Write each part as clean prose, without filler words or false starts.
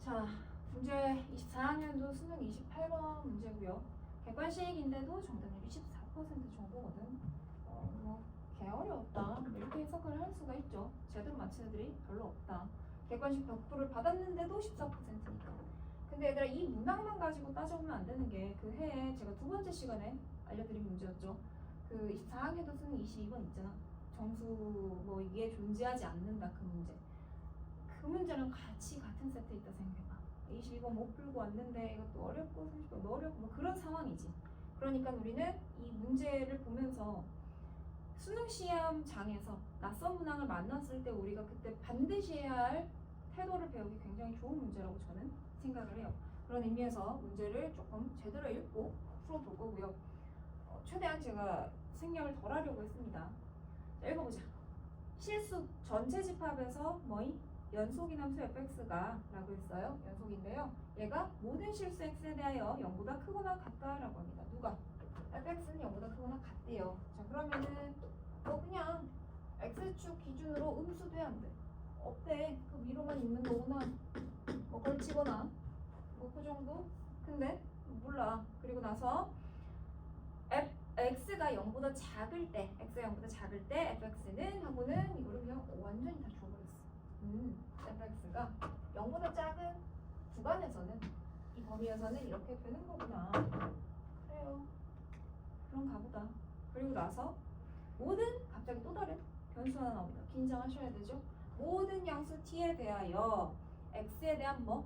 자, 문제 24학년도 수능 28번 문제고요. 객관식인데도 정답률이 14% 정도거든. 개 어려웠다. 이렇게 해석을 할 수가 있죠. 제대로 맞힌 애들이 별로 없다. 객관식 100%를 받았는데도 14%니까. 근데 얘들아, 이 문항만 가지고 따져보면 안 되는 게 그 해에 제가 두 번째 시간에 알려드린 문제였죠. 그 24학년도 수능 22번 있잖아. 정수 뭐 이게 존재하지 않는다 그 문제. 그 문제랑 같이 같은 세트에 있다 생각해봐. 22번 못 풀고 왔는데 이것도 어렵고 30번 어렵고 뭐 그런 상황이지. 그러니까 우리는 이 문제를 보면서 수능 시험장에서 낯선 문항을 만났을 때 우리가 그때 반드시 해야 할 태도를 배우기 굉장히 좋은 문제라고 저는 생각을 해요. 그런 의미에서 문제를 조금 제대로 읽고 풀어볼 거고요. 최대한 제가 생략을 덜 하려고 했습니다. 자, 읽어보자. 실수 전체 집합에서 뭐이? 연속인 함수 fx가 라고 했어요. 연속인데요. 얘가 모든 실수 x에 대하여 0보다 크거나 같다 라고 합니다. 누가? fx는 0보다 크거나 같대요. 자, 그러면은 그냥 x축 기준으로 음수 돼 안 돼? 없대. 그 위로만 있는 거구나. 뭐 걸치거나 뭐 그 정도? 근데 몰라. 그리고 나서 x가 0보다 작을 때 x가 0보다 작을 때 fx는 하고는 이거를 그냥 완전히 다 줘버렸어. fx가 0보다 작은 구간에서는 이 범위에서는 이렇게 되는 거구나. 그래요. 그런가 보다. 그리고 나서 모든 갑자기 또 다른 변수 하나 나옵니다. 긴장하셔야 되죠. 모든 양수 t에 대하여 x에 대한 뭐?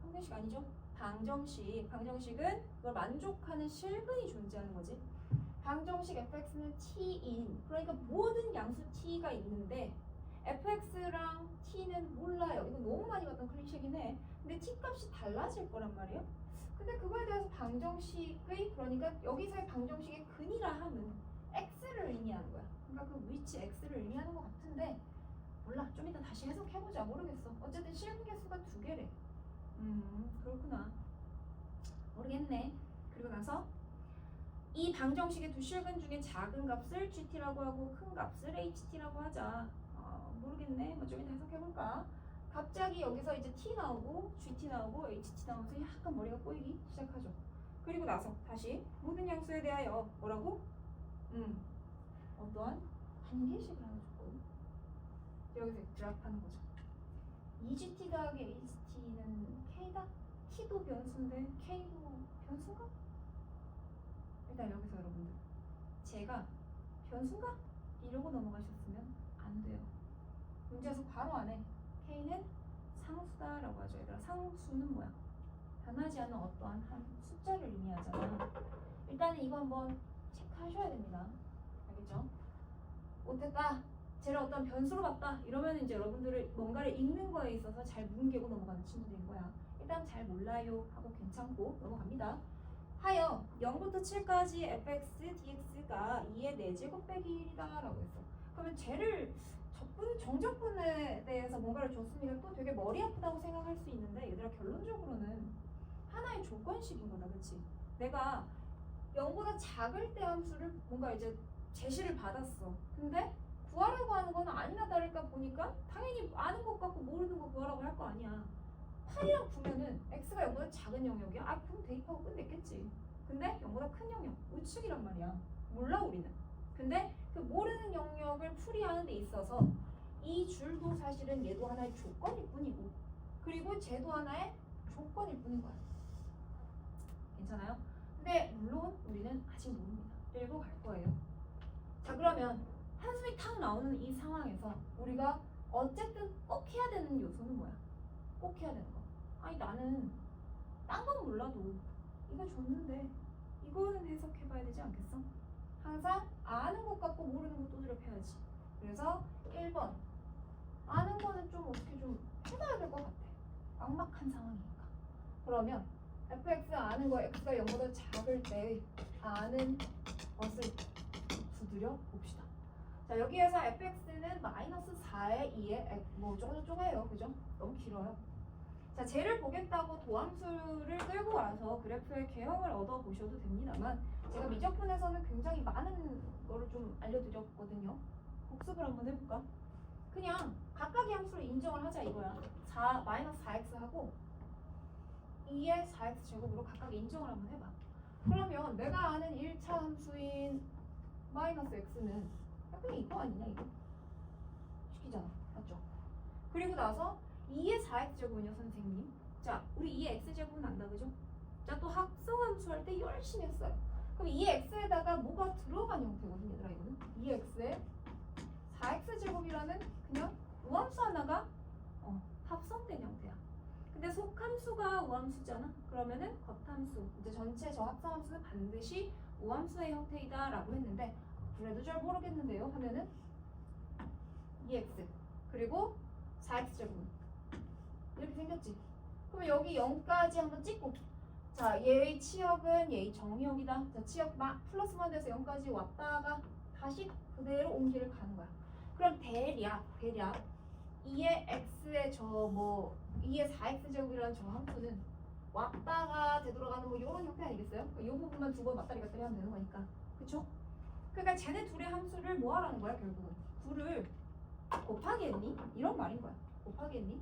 항등식 아니죠? 방정식. 방정식은 그걸 만족하는 실근이 존재하는 거지. 방정식 fx는 t인, 그러니까 모든 양수 t가 있는데 fx랑 t는 몰라요. 이거 너무 많이 봤던 클리셰긴 해. 근데 t 값이 달라질 거란 말이에요. 근데 그거에 대해서 방정식의, 그러니까 여기서의 방정식의 근이라 함은 x를 의미하는 거야. 그러니까 그 위치 x를 의미하는 것 같은데 몰라. 좀 이따 다시 해석해보자. 모르겠어. 어쨌든 실근 개수가 2개래. 그렇구나. 모르겠네. 그리고 나서 이 방정식의 두 실근 중에 작은 값을 GT라고 하고 큰 값을 HT라고 하자. 모르겠네. 뭐 좀 이따 해석해볼까? 갑자기 여기서 이제 T 나오고 GT 나오고 HT 나오면서 약간 머리가 꼬이기 시작하죠. 그리고 나서 다시 모든 양수에 대하여 뭐라고? 어떠한 한 개씩을 하나 줬거든. 여기서 드랍하는 거죠. 2GT 더하기 HT는 K다? T도 변수인데 K도 변수인가? 일단 여기서 여러분들 제가 변수인가? 이러고 넘어가셨으면 안 돼요. 문제에서 바로 안에 K는 상수다 라고 하죠. 얘들아, 상수는 뭐야? 변하지 않는 어떠한 한 숫자를 의미하잖아. 일단은 이거 한번 체크하셔야 됩니다. 알겠죠? 못했다, 쟤를 어떤 변수로 봤다 이러면 이제 여러분들을 뭔가를 읽는 거에 있어서 잘 뭉개고 넘어가는 친구들인 거야. 일단 잘 몰라요 하고 괜찮고 넘어갑니다. 하여 0부터 7까지 fx, dx가 2의 4제곱 빼기 1이다 라고 했어. 그러면 쟤를 정적분에 대해서 뭔가를 줬으니까 또 되게 머리 아프다고 생각할 수 있는데 얘들아, 결론적으로는 하나의 조건식인 거다. 그치? 내가 0보다 작을 때 함수를 뭔가 이제 제시를 받았어. 근데 구하라고 하는 건 아니나 다를까 보니까 당연히 아는 것 같고 모르는 거 구하라고 할 거 아니야. 8이랑 9면은 x가 0보다 작은 영역이야? 그럼 대입하고 끝냈겠지. 근데 0보다 큰 영역, 우측이란 말이야. 몰라 우리는. 근데 그 모르는 영역을 풀이하는 데 있어서 이 줄도 사실은 얘도 하나의 조건일 뿐이고, 그리고 쟤도 하나의 조건일 뿐인 거야. 괜찮아요? 근데 물론 우리는 아직 모릅니다. 읽고 갈 거예요. 자, 그러면 한숨이 탁 나오는 이 상황에서 우리가 어쨌든 꼭 해야 되는 요소는 뭐야? 꼭 해야 되는 거. 아니, 나는 딴 건 몰라도 이거 줬는데 이거는 해석해봐야 되지 않겠어? 항상 아는 것 같고 모르는 것 두드려 패야지. 그래서 1번 아는 거는 좀 어떻게 좀 해봐야 될 것 같아. 막막한 상황이니까. 그러면 fx 아는 거 x가 0보다 작을 때 아는 것을 두드려 봅시다. 자, 여기에서 fx는 마이너스 4의 2에 뭐 쪼개요. 그죠? 너무 길어요. 자, 쟤를 보겠다고 도함수를 끌고 와서 그래프의 개형을 얻어보셔도 됩니다만 제가 미적분에서는 굉장히 많은 거를 좀 알려드렸거든요. 복습을 한번 해볼까? 그냥 각각의 함수를 인정을 하자 이거야. 마이너스 4x 하고 2의 4x 제곱으로 각각 인정을 한번 해봐. 그러면 내가 아는 1차 함수인 마이너스 x는 그냥 이거 아니냐 이거? 식이잖아. 맞죠? 그리고 나서 2의 4x 제곱은요 선생님. 자 우리 2의 x 제곱은 안다 그죠? 자 또 합성함수 할 때 열심히 했어요. 그럼 2x에다가 뭐가 들어간 형태거든 얘들아 이거는. 2x에 4x 제곱이라는 그냥 우함수 하나가 합성된 형태야. 근데 속함수가 우함수잖아. 그러면은 겉함수, 이제 전체 저 합성함수는 반드시 우함수의 형태이다 라고 했는데 그래도 잘 모르겠는데요 하면은 2x 그리고 4x 제곱은 이렇게 생겼지. 그러면 여기 0까지 한번 찍고 자 얘의 치역은 얘의 정의역이다. 자 치역 플러스 1 돼서 0까지 왔다가 다시 그대로 온 길을 가는 거야. 그럼 대략 2의 x의 2의 4x 제곱이라는 저 함수는 왔다가 되돌아가는 뭐 이런 형태 아니겠어요? 이 부분만 두 번 왔다리 갔다리 하면 되는 거니까. 그쵸? 그러니까 쟤네 둘의 함수를 뭐 하라는 거야 결국은? 둘을 곱하겠니? 이런 말인 거야. 곱하겠니?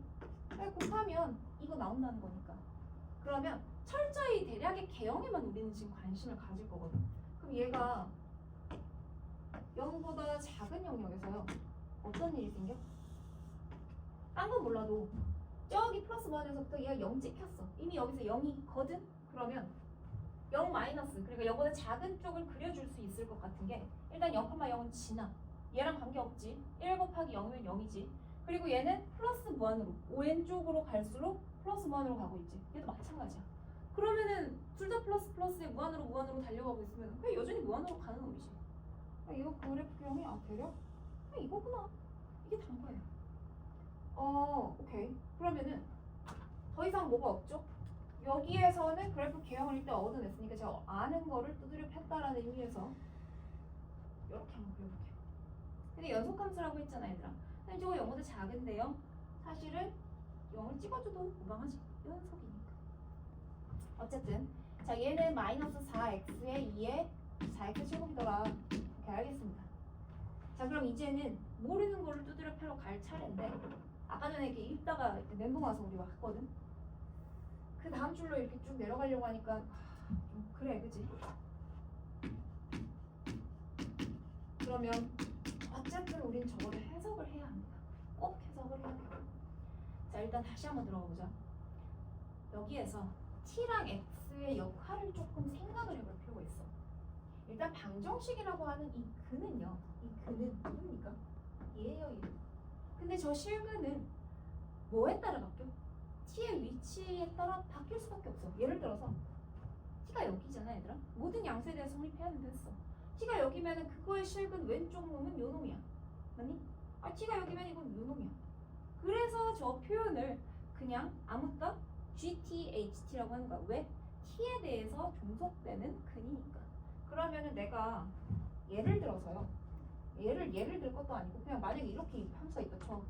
곱하면 이거 나온다는 거니까. 그러면 철저히 대략의 개형에만 우리는 지금 관심을 가질 거거든. 그럼 얘가 0보다 작은 영역에서요 어떤 일이 생겨? 딴 건 몰라도 저기 플러스 1에서부터 얘가 0 찍혔어. 이미 여기서 0이거든? 그러면 0 마이너스 그러니까 0보다 작은 쪽을 그려줄 수 있을 것 같은 게 일단 0,0은 지나. 얘랑 관계없지. 1 곱하기 0이면 0이지. 그리고 얘는 플러스 무한으로 왼쪽으로 갈수록 플러스 무한으로 가고 있지. 얘도 마찬가지야. 그러면은 둘 다 플러스에 무한으로 달려가고 있으면 그냥 여전히 무한으로 가는 놈이지. 이거 그래프형이 대략 이거구나. 이게 단 거예요. 오케이. 그러면은 더 이상 뭐가 없죠? 여기에서는 그래프 개형을 일단 얻어냈으니까 제가 아는 거를 두드려 팼다라는 의미에서 이렇게 한번 그려볼게요. 근데 연속함수라고 했잖아 얘들아. 근데 저거 0보다 작은데요. 사실은 0을 찍어줘도 무방하지. 연속이니까. 어쨌든 자 얘는 마이너스 4x에 2에 4x 제곱이더라. 이렇게 알겠습니다. 자 그럼 이제는 모르는 거를 두드려 패러 갈 차례인데 아까 전에 이렇게 읽다가 멘붕 와서 우리가 했거든. 그 다음 줄로 이렇게 쭉 내려가려고 하니까 좀 그래 그치? 그러면 어쨌든 우린 저거를 해석을 해야 합니다. 꼭 해석을 해야 돼요. 자 일단 다시 한번 들어가 보자. 여기에서 t랑 x의 역할을 조금 생각을 해볼 필요가 있어. 일단 방정식이라고 하는 이 근은요. 이 근은 뭡니까? 얘예요 얘. 근데 저 실근은 뭐에 따라 바뀌어? t의 위치에 따라 바뀔 수밖에 없어. 예를 들어서 t가 여기잖아 얘들아. 모든 양수에 대해서 성립해야 된댔어. t가 여기면은 그거의 실근 왼쪽 놈은 요 놈이야. 맞니? t가 여기면 이건 요 놈이야. 그래서 저 표현을 그냥 아무튼 GTHT라고 하는 거야. 왜? t에 대해서 종속되는 근이니까. 그러면은 내가 예를 들어서요. 예를 들 것도 아니고 그냥 만약에 이렇게 함수가 있다 쳐.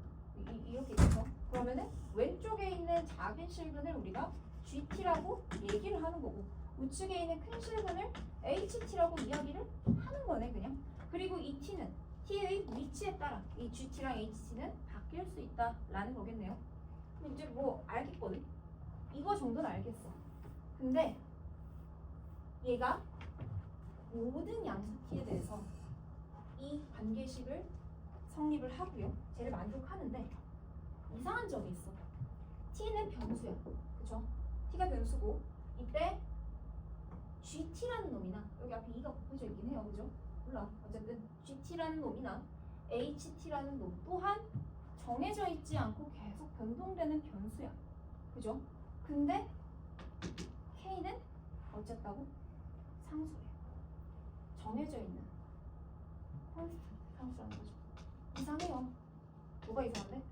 이렇게 있어. 그러면은 왼쪽에 있는 작은 실근을 우리가 GT라고 얘기를 하는 거고 우측에 있는 큰 실근을 HT라고 이야기를 하는 거네 그냥. 그리고 이 T는 T의 위치에 따라 이 GT랑 HT는 바뀔 수 있다라는 거겠네요. 그럼 이제 뭐 알겠거든? 이거 정도는 알겠어. 근데 얘가 모든 양수 T에 대해서 이 관계식을 성립을 하고요. 쟤를 만족하는데 이상한 점이 있어. T는 변수야. 그쵸? T가 변수고 이때 GT라는 놈이나 여기 앞에 2가 곱해져 있긴 해요. 그죠? 몰라. 어쨌든 GT라는 놈이나 HT라는 놈 또한 정해져 있지 않고 계속 변동되는 변수야. 그죠? 근데 K는 어쨌다고? 상수예요. 정해져 있는 콘스턴트 상수라는 거죠. 이상해요. 뭐가 이상한데?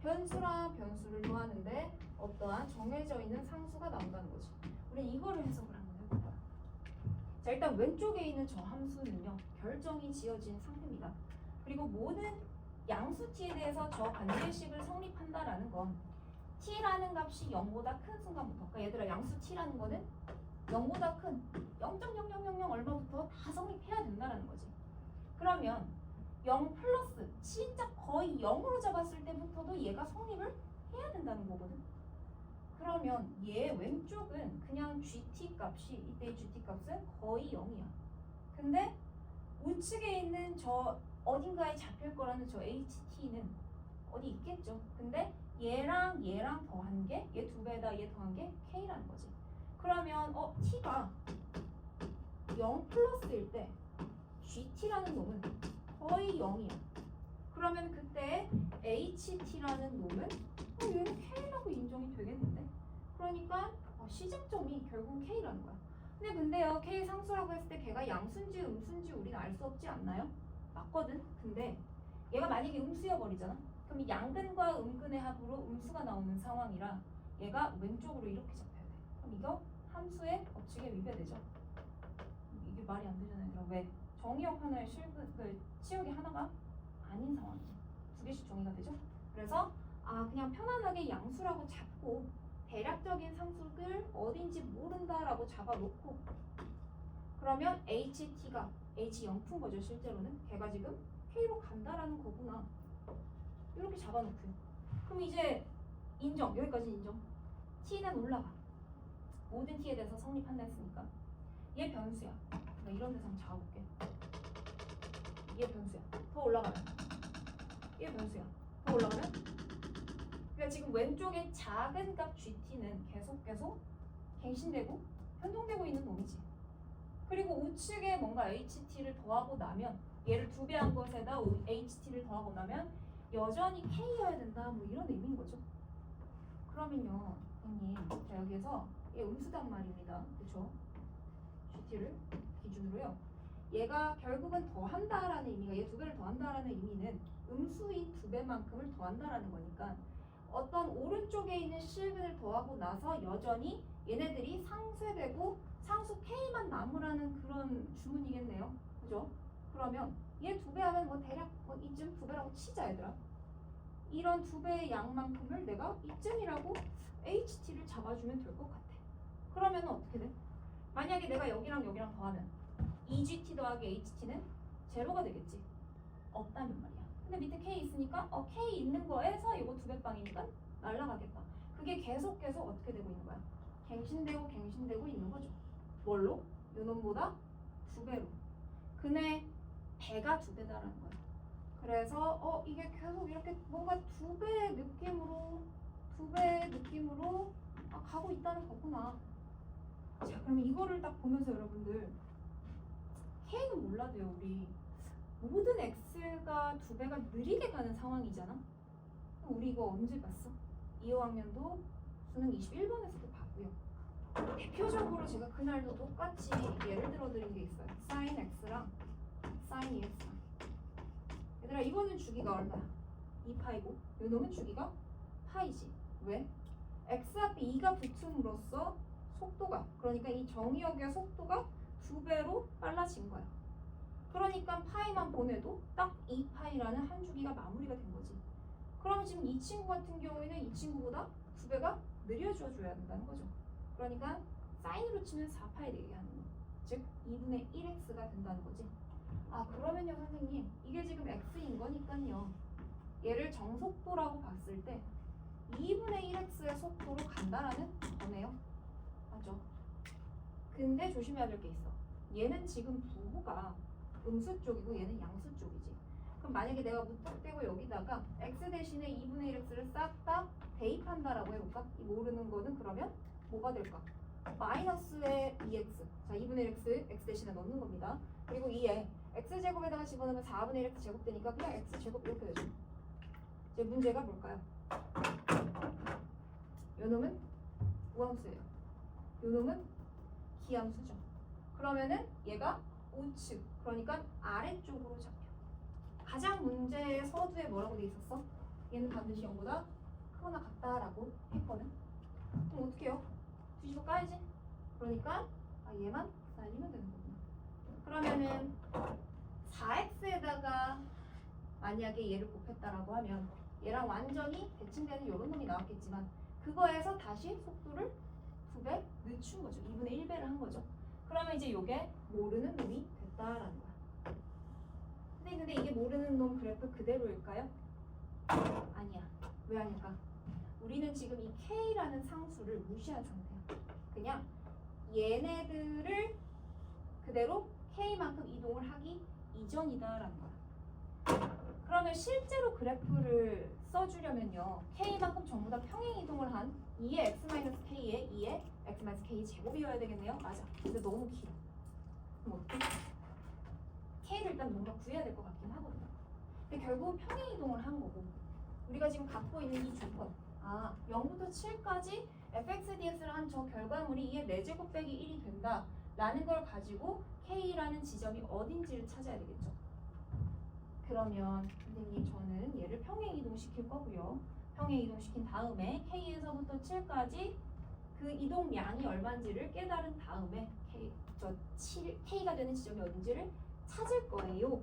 변수랑 변수를 더하는데 어떠한 정해져 있는 상수가 나온다는 거지. 우리 이거를 해석을 한번 해볼 거야. 자 일단 왼쪽에 있는 저 함수는요. 결정이 지어진 상태입니다. 그리고 모든 양수 t에 대해서 저 관계식을 성립한다라는 건 t라는 값이 0보다 큰 순간부터 그러니까 얘들아 양수 t라는 거는 0보다 큰 0.0000 얼마부터 다 성립해야 된다라는 거지. 그러면 0 플러스 진짜 거의 0으로 잡았을 때부터도 얘가 성립을 해야 된다는 거거든. 그러면 그러면 얘 왼쪽은 그냥 GT 값이 이때의 GT 값은 거의 0이야. 근데 우측에 있는 저 어딘가에 잡힐 거라는 저 HT는 어디 있겠죠. 근데 얘랑 얘랑 더한 게 얘 두 배에다 얘 더한 게 K라는 거지. 그러면 T가 0 플러스일 때 GT라는 놈은 거의 0이야. 그러면 그때 HT라는 놈은 얘는 K라고 인정이 되겠는데? 그러니까 시작점이 결국 K라는 거야. 근데요, K 상수라고 했을 때 걔가 양수인지 음수인지 우리는 알 수 없지 않나요? 맞거든. 근데 얘가 만약에 음수여 버리잖아. 그럼 이 양근과 음근의 합으로 음수가 나오는 상황이라 얘가 왼쪽으로 이렇게 잡혀야 돼. 그럼 이거 함수의 법칙에 위배되죠. 이게 말이 안 되잖아요. 얘들아. 왜? 정의역 하나에 치역이 하나가 아닌 상황이지. 두 개씩 정의가 되죠. 그래서 그냥 편안하게 양수라고 잡고 대략적인 상수를 어딘지 모른다라고 잡아놓고 그러면 HT가 H0푼 거죠. 실제로는 걔가 지금 K로 간다라는 거구나. 이렇게 잡아놓고요. 그럼 이제 인정. 여기까지 인정. T는 올라가. 모든 T에 대해서 성립한다 했으니까 얘 변수야. 나 이런 데서 한번 잡아볼게. 얘 변수야. 더 올라가면 얘 변수야. 더 올라가면 그러니까 지금 왼쪽에 작은 값 GT는 계속 갱신되고 변동되고 있는 놈이지. 그리고 우측에 뭔가 HT를 더하고 나면 얘를 2배 한 것에다 HT를 더하고 나면 여전히 K여야 된다. 뭐 이런 의미인 거죠. 그러면요, 형님, 자 여기에서 얘 음수단 말입니다. 그렇죠? GT를 기준으로요. 얘가 결국은 더한다라는 의미가 얘 2배를 더한다라는 의미는 음수인 2배만큼을 더한다라는 거니까 어떤 오른쪽에 있는 실근을 더하고 나서 여전히 얘네들이 상쇄되고 상수 K만 남으라는 그런 주문이겠네요. 그죠? 그러면 얘 2배 하면 뭐 대략 이쯤 2배라고 치자 얘들아. 이런 2배의 양만큼을 내가 이쯤이라고 HT를 잡아주면 될 것 같아. 그러면 어떻게 돼? 만약에 내가 여기랑 여기랑 더하면 2GT 더하기 HT는 제로가 되겠지. 없다는 말이야. 근데 밑에 K 있으니까 K 있는 거에서 이거 2배 빵이니까 날라가겠다. 그게 계속 어떻게 되고 있는 거야? 갱신되고 있는 거죠. 뭘로? 요놈보다 2배로. 근데 배가 2배다라는 거야. 그래서 이게 계속 이렇게 뭔가 2배 느낌으로 가고 있다는 거구나. 자, 그럼 이거를 딱 보면서 여러분들 K는 몰라도요, 우리 모든 X가 2배가 느리게 가는 상황이잖아. 우리 이거 언제 봤어? 2학년도 수능 21번에서도 봤고요. 대표적으로 제가 그날도 똑같이 예를 들어 드린 게 있어요. sin X랑 sin EX랑. 얘들아, 이거는 주기가 얼마야? 2파이고 요놈은 주기가 파이지. 왜? X 앞에 2가 붙음으로써 속도가, 그러니까 이 정의역의 속도가 2배로 빨라진 거야. 그러니까 파이만 보내도 딱 2파이라는 한 주기가 마무리가 된 거지. 그럼 지금 이 친구 같은 경우에는 이 친구보다 2배가 느려져 줘야 된다는 거죠. 그러니까 사인으로 치면 4파이 되게 하는 거. 즉 2분의 1x가 된다는 거지. 그러면요 선생님, 이게 지금 x인 거니까요. 얘를 정속도라고 봤을 때 2분의 1x의 속도로 간다라는 거네요. 맞죠? 근데 조심해야 될 게 있어. 얘는 지금 부호가 음수 쪽이고 얘는 양수 쪽이지. 그럼 만약에 내가 무턱대고 여기다가 x 대신에 2분의 1x를 싹 다 대입한다라고 해볼까? 이 모르는 거는 그러면 뭐가 될까? 마이너스의 2x. 자, 2분의 1x x 대신에 넣는 겁니다. 그리고 2에 x제곱에다가 집어넣으면 4분의 1x 제곱 되니까 그냥 x제곱 이렇게 되죠. 이제 문제가 뭘까요? 요놈은 우함수예요. 요놈은 기함수죠. 그러면은 얘가 우측, 그러니까 아래쪽으로 잡혀. 가장 문제의 서두에 뭐라고 돼 있었어? 얘는 반드시 0보다 크거나 같다라고 했거든. 그럼 어떻게 해요? 뒤집어 까야지. 그러니까 얘만 날리면 되는 거구나. 그러면은 4x에다가 만약에 얘를 곱했다라고 하면 얘랑 완전히 대칭되는 이런 놈이 나왔겠지만 그거에서 다시 속도를 2배 늦춘 거죠. 2분의 1배를 한 거죠. 그러면 이제 이게 모르는 놈이 됐다라는 거야. 근데 이게 모르는 놈 그래프 그대로일까요? 아니야. 왜 아닐까? 우리는 지금 이 K라는 상수를 무시한 상태야. 그냥 얘네들을 그대로 K만큼 이동을 하기 이전이다라는 거야. 그러면 실제로 그래프를 써주려면요. K만큼 전부 다 평행 이동을 한 2의 x-k에 2의 x-k 제곱이어야 되겠네요. 맞아. 근데 너무 길어. 그럼 어떻게? K를 일단 뭔가 구해야 될 것 같긴 하거든요. 근데 결국 평행 이동을 한 거고 우리가 지금 갖고 있는 이 조건 0부터 7까지 fx/dx를 한 저 결과물이 2의 4제곱 빼기 1이 된다 라는 걸 가지고 K라는 지점이 어딘지를 찾아야 되겠죠. 그러면 선생님 저는 얘를 평행 이동시킬 거고요. 평행 이동시킨 다음에 K에서부터 7까지 그 이동량이 얼마인지를 깨달은 다음에 K가 되는 지점이 어딘지를 찾을 거예요.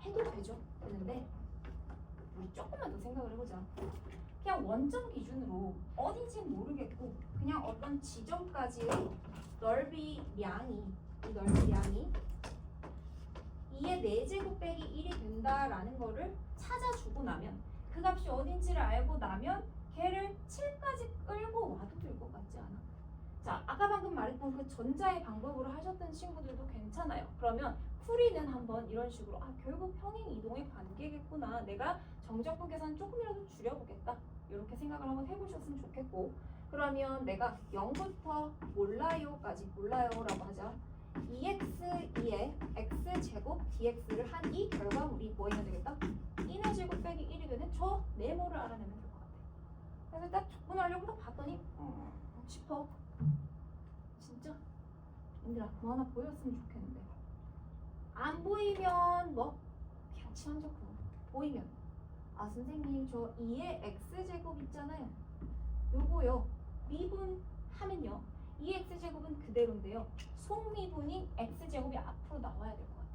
해도 되죠. 되는데 우리 조금만 더 생각을 해보자. 그냥 원점 기준으로 어딘지는 모르겠고 그냥 어떤 지점까지의 넓이량이 2의 4제곱 빼기 1이 된다라는 거를 찾아주고 나면 그 값이 어딘지를 알고 나면 걔를 7까지 끌고 와도 될 것 같지 않아? 자, 아까 방금 말했던 그 전자의 방법으로 하셨던 친구들도 괜찮아요. 그러면 풀이는 한번 이런 식으로 결국 평행 이동의 관계겠구나. 내가 정적분 계산 조금이라도 줄여보겠다. 이렇게 생각을 한번 해보셨으면 좋겠고 그러면 내가 0부터 몰라요라고 하자. 2x, 2의 x제곱 dx를 한 이 결과물이 뭐 해야 되겠다? 2의 제곱 빼기 1이 되는 저 네모를 알아내면 될 것 같아. 그래서 딱 접근하려고 딱 봤더니 싶어. 진짜? 얘들아 뭐 하나 보였으면 좋겠는데 안 보이면 뭐 그냥 친한 척 그거 보이면 선생님 저 2의 x제곱 있잖아요. 요거요 미분하면요 2x제곱은 그대로인데요 속미분인 x제곱이 앞으로 나와야 될 것 같아요.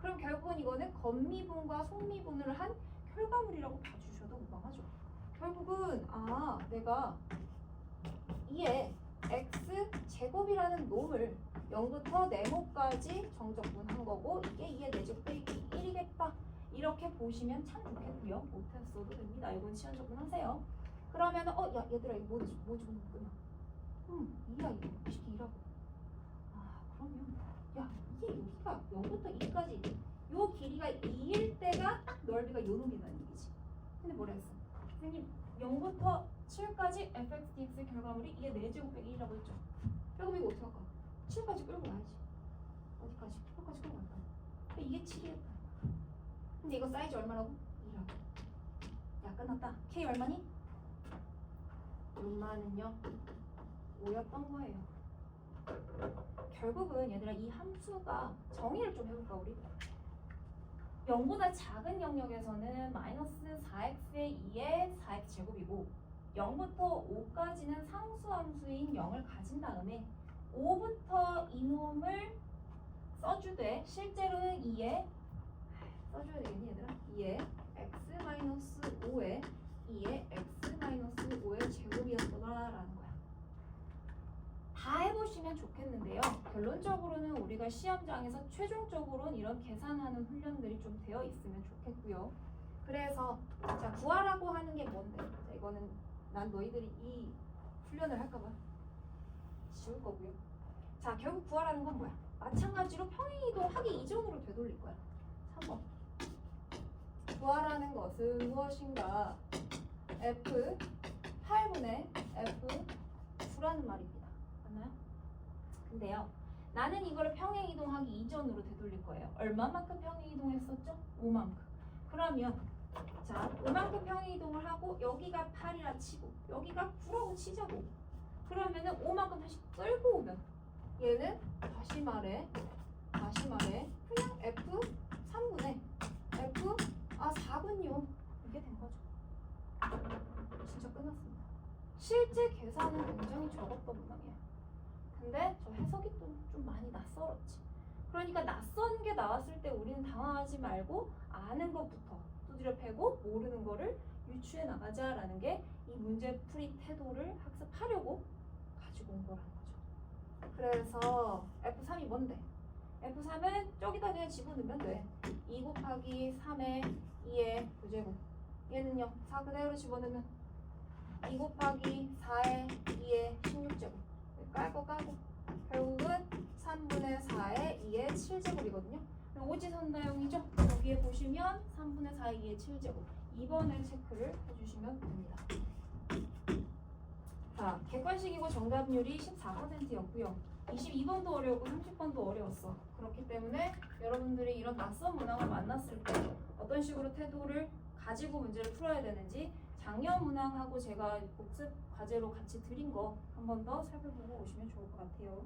그럼 결국은 이거는 겉미분과 속미분을 한 결과물이라고 봐주셔도 무방하죠. 결국은 내가 2의 x제곱이라는 놈을 0부터 네모까지 정적분한 거고 이게 2의 4제곱 빼기 1이겠다. 이렇게 보시면 참 좋겠고요. 못했어도 됩니다. 이건 시간 적분 하세요. 그러면 야 얘들아 이거 뭐 적어놓구나. 2야 이거 쉽게 2라고. 그러면 야 이게 여기가 0부터 2까지 요 길이가 2일 때가 딱 넓이가 요 놈이라는 얘기지. 근데 뭐라 했어? 선생님 0부터 7까지 fx dx 결과물이 2의 4제곱 빼기 1이라고 했죠. 그럼 이거 어떻게 할까? 7까지 끌고 가야지. 어디까지? 8까지 끌고 갈까? 근데 이게 7이었다. 근데 이거 사이즈 얼마라고? 2라고. 야 끝났다. K 얼마니? 얼마는요? 5였던 거예요. 결국은 얘들아 이 함수가 정의를 좀 해볼까 우리? 0보다 작은 영역에서는 마이너스 4x의 2의 4x 제곱이고 0부터 5까지는 상수 함수인 0을 가진 다음에 5부터 이놈을 써주되 실제로는 2의 써줘야 되겠니 얘들아? 2의 x-5에 2의 x-5의 제곱이었더라라는 거야. 다 해보시면 좋겠는데요. 결론적으로는 우리가 시험장에서 최종적으로는 이런 계산하는 훈련들이 좀 되어 있으면 좋겠고요. 그래서 자 구하라고 하는 게 뭔데? 자, 이거는 난 너희들이 이 훈련을 할까봐 지울 거고요. 자 결국 구하라는 건 뭐야? 마찬가지로 평행이동하기 이전으로 되돌릴 거야. 3번 구하라는 것은 무엇인가? F 8분의 F9라는 말입니다. 맞나요? 근데요 나는 이거를 평행이동하기 이전으로 되돌릴 거예요. 얼마만큼 평행이동했었죠? 5만큼. 그러면 자 5만큼 평행이동을 하고 여기가 8이라 치고 여기가 9라고 치자고. 그러면은 5만큼 다시 끌고 오면 얘는 다시 말해 그냥 F3분의 F 4분요. 이게 된 거죠. 진짜 끝났습니다. 실제 계산은 굉장히 적었던 모양이야. 근데 저 해석이 좀 많이 낯설었지. 그러니까 낯선 게 나왔을 때 우리는 당황하지 말고 아는 것부터 두드려 패고 모르는 거를 유추해 나가자라는 게 이 문제풀이 태도를 학습하려고 가지고 온 거라는 거죠. 그래서 F3이 뭔데? F3은 저기다 그냥 집어넣으면 돼. 2 곱하기 3의 2의 부제곱. 얘는요 4 그대로 집어넣으면 2 곱하기 4의 2의 16제곱 깔고 결국은 3분의 4의 2의 7제곱이거든요. 오지선다형이죠. 여기에 보시면 3분의 4의 2의 7제곱 2번을 체크를 해주시면 됩니다. 자, 객관식이고 정답률이 14%였고요. 22번도 어려웠고 30번도 어려웠어. 그렇기 때문에 여러분들이 이런 낯선 문항을 만났을 때 어떤 식으로 태도를 가지고 문제를 풀어야 되는지 작년 문항하고 제가 복습 과제로 같이 드린 거 한 번 더 살펴보고 오시면 좋을 것 같아요.